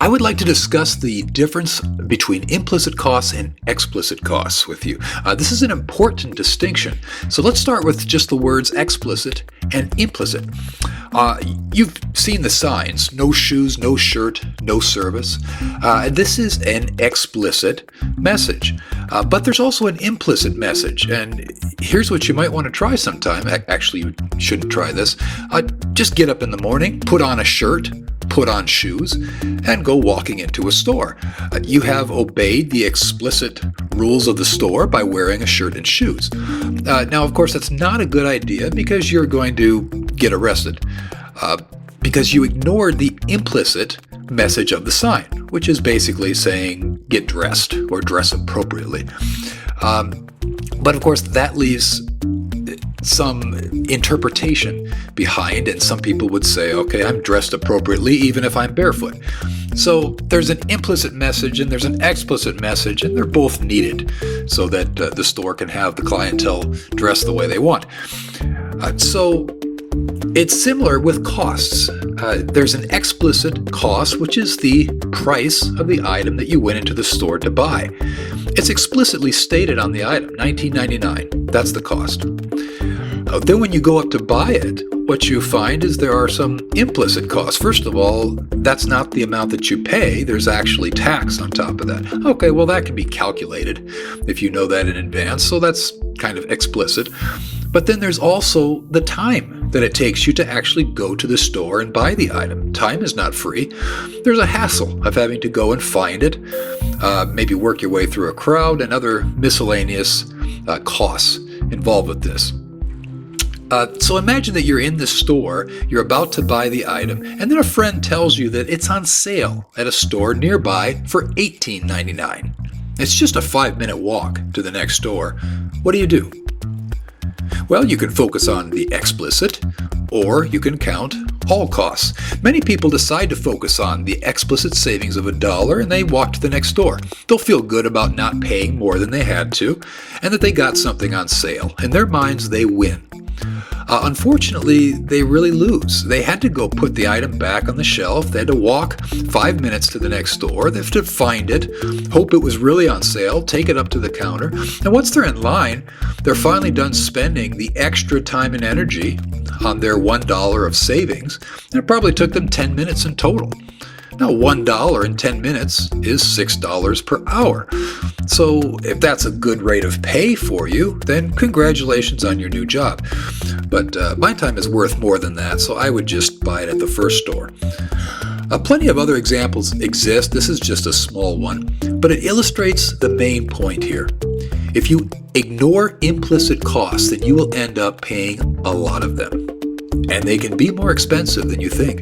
I would like to discuss the difference between implicit costs and explicit costs with you. This is an important distinction. So let's start with just the words explicit and implicit. You've seen the signs: no shoes, no shirt, no service. This is an explicit message. But there's also an implicit message, and here's what you might want to try sometime. Actually, you shouldn't try this. Just get up in the morning, put on a shirt, put on shoes, and go walking into a store. You have obeyed the explicit rules of the store by wearing a shirt and shoes. Now, of course, that's not a good idea because you're going to get arrested because you ignored the implicit message of the sign, which is basically saying get dressed or dress appropriately. But of course, that leaves some interpretation behind, and some people would say, okay, I'm dressed appropriately even if I'm barefoot. So there's an implicit message and there's an explicit message, and they're both needed so that the store can have the clientele dress the way they want. So it's similar with costs. There's an explicit cost, which is the price of the item that you went into the store to buy. It's explicitly stated on the item, $19.99. That's the cost. Then when you go up to buy it, what you find is there are some implicit costs. First of all, that's not the amount that you pay. There's actually tax on top of that. Okay, well, that can be calculated if you know that in advance, so that's kind of explicit. But then there's also the time that it takes you to actually go to the store and buy the item. Time is not free. There's a hassle of having to go and find it, maybe work your way through a crowd, and other miscellaneous costs involved with this. So imagine that you're in the store, you're about to buy the item, and then a friend tells you that it's on sale at a store nearby for $18.99. It's just a 5-minute walk to the next store. What do? Well, you can focus on the explicit, or you can count all costs. Many people decide to focus on the explicit savings of $1 and they walk to the next store. They'll feel good about not paying more than they had to, and that they got something on sale. In their minds, they win. Unfortunately, they really lose. They had to go put the item back on the shelf. They had to walk 5 minutes to the next store. They have to find it, hope it was really on sale, take it up to the counter. And once they're in line, they're finally done spending the extra time and energy on their $1 of savings. And it probably took them 10 minutes in total. Now, $1 in 10 minutes is $6 per hour. So if that's a good rate of pay for you, then congratulations on your new job. But my time is worth more than that, so I would just buy it at the first store. Plenty of other examples exist. This is just a small one, but it illustrates the main point here. If you ignore implicit costs, then you will end up paying a lot of them, and they can be more expensive than you think.